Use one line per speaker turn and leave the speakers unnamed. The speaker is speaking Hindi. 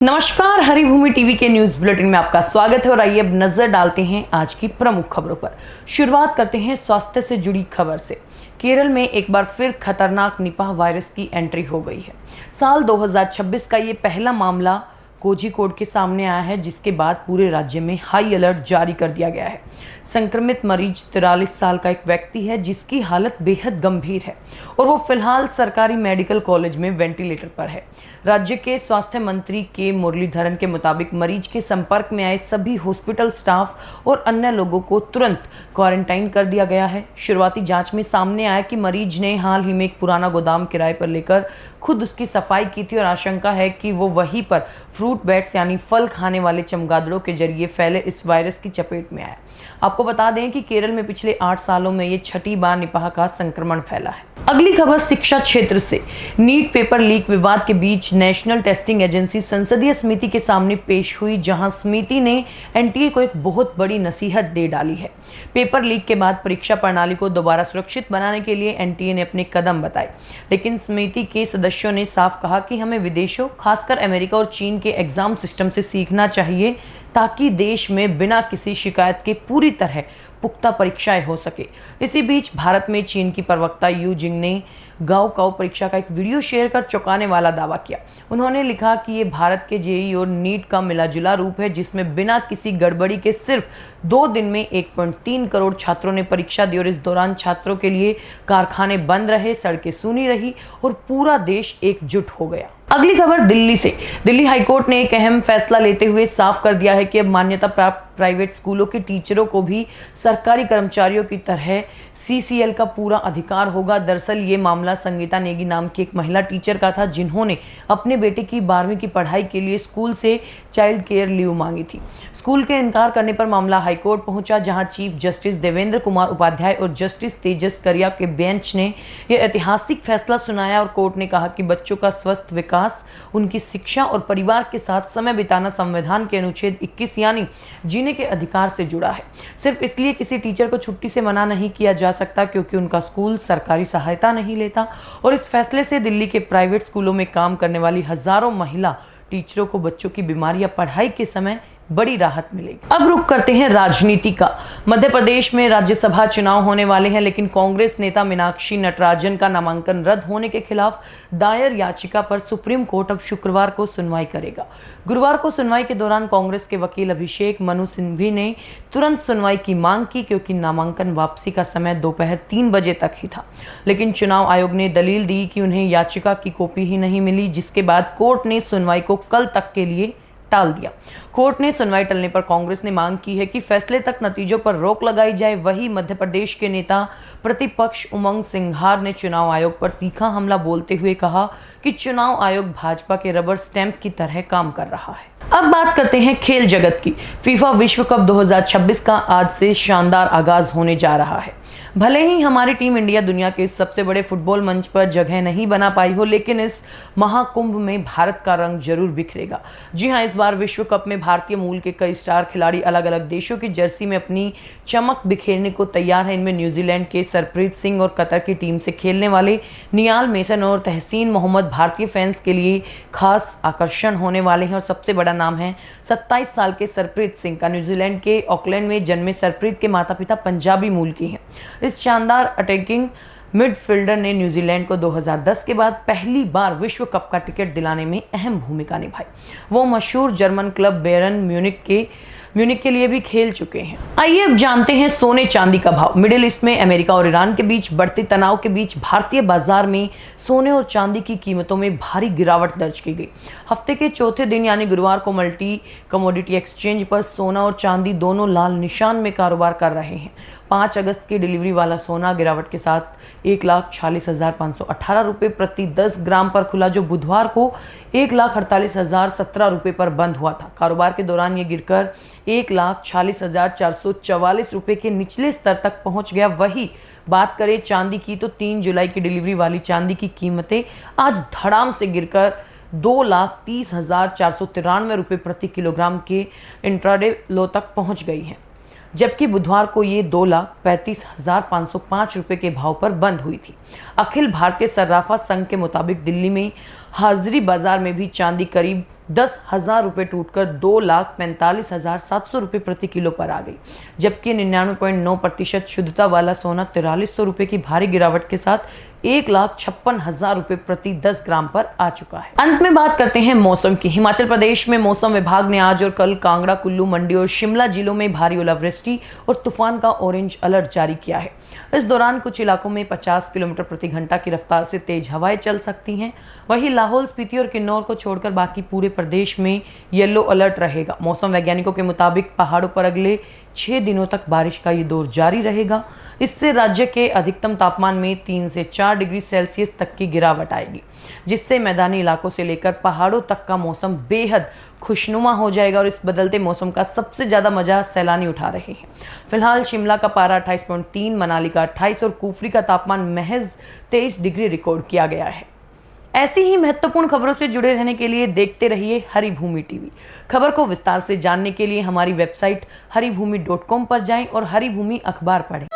नमस्कार, हरिभूमि टीवी के न्यूज बुलेटिन में आपका स्वागत है और आइए अब नजर डालते हैं आज की प्रमुख खबरों पर। शुरुआत करते हैं स्वास्थ्य से जुड़ी खबर से। केरल में एक बार फिर खतरनाक निपाह वायरस की एंट्री हो गई है। साल 2026 का ये पहला मामला कोझिकोड के सामने आया है, जिसके बाद पूरे राज्य में हाई अलर्ट जारी कर दिया गया है। संक्रमित मरीज 43 साल का एक व्यक्ति है, जिसकी हालत बेहद गंभीर है और वो फिलहाल सरकारी मेडिकल कॉलेज में वेंटिलेटर पर है। राज्य के स्वास्थ्य मंत्री के मुरलीधरन के मुताबिक मरीज के संपर्क में आए सभी हॉस्पिटल स्टाफ और अन्य लोगों को तुरंत क्वारंटाइन कर दिया गया है। शुरुआती जांच में सामने आया कि मरीज ने हाल ही में एक पुराना गोदाम किराए पर लेकर खुद उसकी सफाई की थी और आशंका है कि वो वहीं पर फ्रूट बैट्स यानी फल खाने वाले चमगादड़ों के जरिए फैले इस वायरस की चपेट में आया। आपको बता दें कि केरल में पिछले 8 सालों में ये छठी बार निपाह का संक्रमण फैला है। अगली खबर शिक्षा क्षेत्र से। नीट पेपर लीक विवाद के बीच नेशनल टेस्टिंग एजेंसी संसदीय समिति के सामने पेश हुई, जहां समिति ने एनटीए को एक बहुत बड़ी नसीहत दे डाली है। पेपर लीक के बाद परीक्षा प्रणाली को दोबारा सुरक्षित बनाने के लिए एनटीए ने अपने कदम बताए, लेकिन समिति के सदस्यों ने साफ कहा कि हमें विदेशों, खासकर अमेरिका और चीन के एग्जाम सिस्टम से सीखना चाहिए, ताकि देश में बिना किसी शिकायत के पूरी तरह पुख्ता परीक्षाएं हो सके। इसी बीच भारत में चीन की प्रवक्ता यू जिंग ने गाओ परीक्षा का एक वीडियो शेयर कर चौंकाने वाला दावा किया। उन्होंने लिखा कि ये भारत के जेईई और नीट का मिलाजुला रूप है, जिसमें बिना किसी गड़बड़ी के सिर्फ 2 दिन में 1.3 करोड़ छात्रों ने परीक्षा दी और इस दौरान छात्रों के लिए कारखाने बंद रहे, सड़कें सूनी रही और पूरा देश एकजुट हो गया। अगली खबर दिल्ली से। दिल्ली हाईकोर्ट ने एक अहम फैसला लेते हुए साफ कर दिया है कि अब मान्यता प्राप्त प्राइवेट स्कूलों के टीचरों को भी सरकारी कर्मचारियों की तरह सीसीएल का पूरा अधिकार होगा। दरअसल ये मामला संगीता नेगी नाम की एक महिला टीचर का था, जिन्होंने अपने बेटे की 12वीं की पढ़ाई के लिए स्कूल से चाइल्ड केयर लीव मांगी थी। स्कूल के इनकार करने पर मामला हाईकोर्ट पहुंचा, जहां चीफ जस्टिस देवेंद्र कुमार उपाध्याय और जस्टिस तेजस करिया के बेंच ने यह ऐतिहासिक फैसला सुनाया और कोर्ट ने कहा कि बच्चों का स्वस्थ विकास, उनकी शिक्षा और परिवार के साथ समय बिताना संविधान के अनुच्छेद 21 यानी जीने के अधिकार से जुड़ा है। सिर्फ इसलिए किसी टीचर को छुट्टी से मना नहीं किया जा सकता क्योंकि उनका स्कूल सरकारी सहायता नहीं लेता। और इस फैसले से दिल्ली के प्राइवेट स्कूलों में काम करने वाली हजारों महिला टीचरों को बच्चों की बीमारी या पढ़ाई के समय बड़ी राहत मिलेगी। अब रुक करते हैं राजनीति का। मध्य प्रदेश में राज्यसभा चुनाव होने वाले हैं, लेकिन कांग्रेस नेता मीनाक्षी नटराजन का नामांकन रद्द होने के खिलाफ दायर याचिका पर सुप्रीम कोर्ट अब शुक्रवार को सुनवाई करेगा। गुरुवार को सुनवाई के दौरान कांग्रेस के वकील अभिषेक मनु सिंघवी ने तुरंत सुनवाई की मांग की, क्योंकि नामांकन वापसी का समय दोपहर 3 बजे तक ही था। लेकिन चुनाव आयोग ने दलील दी कि उन्हें याचिका की कॉपी ही नहीं मिली, जिसके बाद कोर्ट ने सुनवाई को कल तक के लिए टाल दिया। कोर्ट ने सुनवाई टलने पर कांग्रेस ने मांग की है कि फैसले तक नतीजों पर रोक लगाई जाए। वहीं मध्य प्रदेश के नेता प्रतिपक्ष उमंग सिंघार ने चुनाव आयोग पर तीखा हमला बोलते हुए कहा कि चुनाव आयोग भाजपा के रबर स्टैंप की तरह काम कर रहा है। अब बात करते हैं खेल जगत की। फीफा विश्व कप 2026 का आज से शानदार आगाज होने जा रहा है। भले ही हमारी टीम इंडिया दुनिया के सबसे बड़े फुटबॉल मंच पर जगह नहीं बना पाई हो, लेकिन इस महाकुंभ में भारत का रंग जरूर बिखरेगा। जी हां, इस बार विश्व कप में भारतीय मूल के कई स्टार खिलाड़ी अलग अलग देशों की जर्सी में अपनी चमक बिखेरने को तैयार हैं। इनमें न्यूजीलैंड के सरप्रीत सिंह और कतर की टीम से खेलने वाले नियाल मेसन और तहसीन मोहम्मद भारतीय फैंस के लिए खास आकर्षण होने वाले हैं। और सबसे बड़ा नाम है 27 साल के सरप्रीत सिंह का। न्यूजीलैंड के ऑकलैंड में जन्मे सरप्रीत के माता पिता पंजाबी मूल के हैं। इस शानदार अटैकिंग मिडफील्डर ने न्यूजीलैंड को 2010 के बाद पहली बार विश्व कप का टिकट दिलाने में अहम भूमिका निभाई। वो मशहूर जर्मन क्लब बायर्न म्यूनिख के लिए भी खेल चुके हैं। आइए अब जानते हैं सोने चांदी का भाव। मिडिल ईस्ट में अमेरिका और ईरान के बीच बढ़ते तनाव के बीच भारतीय बाजार में सोने और चांदी की कीमतों में भारी गिरावट दर्ज की गई। हफ्ते के चौथे दिन यानी गुरुवार को मल्टी कमोडिटी एक्सचेंज पर सोना और चांदी दोनों लाल निशान में कारोबार कर रहे हैं। 5 अगस्त की डिलीवरी वाला सोना गिरावट के साथ 1,46,518 रुपये प्रति 10 ग्राम पर खुला, जो बुधवार को 1,48,017 रुपये पर बंद हुआ था। कारोबार के दौरान ये गिरकर 1,46,444 रुपये के निचले स्तर तक पहुंच गया। वही बात करें चांदी की, तो 3 जुलाई की डिलीवरी वाली चांदी की कीमतें आज धड़ाम से गिरकर 2,30,493 रुपये प्रति किलोग्राम के इंट्राडे लो तक पहुंच गई हैं। जबकि बुधवार को ये 2,35,505 रुपये के भाव पर बंद हुई थी। अखिल भारतीय सर्राफा संघ के मुताबिक दिल्ली में हाजिरी बाजार में भी चांदी करीब 10,000 रुपये टूटकर 2,45,700 रुपये प्रति किलो पर आ गई, जबकि 99.9% शुद्धता वाला सोना 4300 रुपये की भारी गिरावट के साथ 1,56,000 रुपये प्रति 10 ग्राम पर आ चुका है। अंत में बात करते हैं मौसम की। हिमाचल प्रदेश में मौसम विभाग ने आज और कल कांगड़ा, कुल्लू, मंडी और शिमला जिलों में भारी ओलावृष्टि और तूफान का ऑरेंज अलर्ट जारी किया है। इस दौरान कुछ इलाकों में 50 किलोमीटर प्रति घंटा की रफ्तार से तेज हवाएं चल सकती हैं। वहीं लाहौल स्पीति और किन्नौर को छोड़कर बाकी पूरे प्रदेश में येलो अलर्ट रहेगा। मौसम वैज्ञानिकों के मुताबिक पहाड़ों पर अगले 6 दिनों तक बारिश का ये दौर जारी रहेगा। इससे राज्य के अधिकतम तापमान में 3 से 4 डिग्री सेल्सियस तक की गिरावट आएगी, जिससे मैदानी इलाकों से लेकर पहाड़ों तक का मौसम बेहद खुशनुमा हो जाएगा और इस बदलते मौसम का सबसे ज़्यादा मजा सैलानी उठा रहे हैं। फिलहाल शिमला का पारा 28.3, मनाली का 28 और कुफरी का तापमान महज 23 डिग्री रिकॉर्ड किया गया है। ऐसी ही महत्वपूर्ण खबरों से जुड़े रहने के लिए देखते रहिए हरिभूमि टीवी। खबर को विस्तार से जानने के लिए हमारी वेबसाइट हरिभूमि.com पर जाएं और हरिभूमि अखबार पढ़ें।